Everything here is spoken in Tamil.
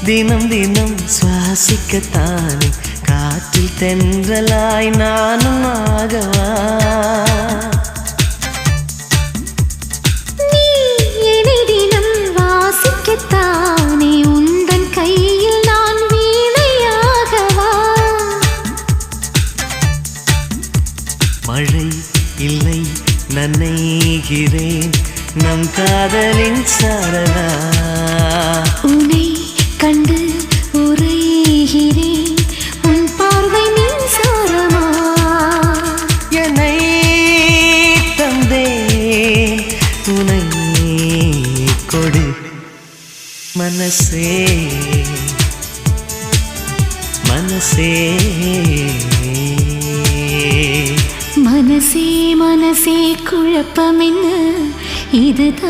தினம் தினம் சுவாசிக்கத்தானே காற்றில் தென்றலாய் நானும் ஆகவா? நீ என்னை தினம் வாசிக்கத்தானே உந்தன் கையில் நான் வீணையாகவா? மழை இல்லை நனைகிறேன் நம் காதலின் சாரலா. உன்னை கண்டு உரைகிறேன் உன் பார்வை மின்சாரமா? என்னை தந்தே துணை கொடு மனசே மனசே மனசே மனசே குழப்பம் என்ன இதுதான்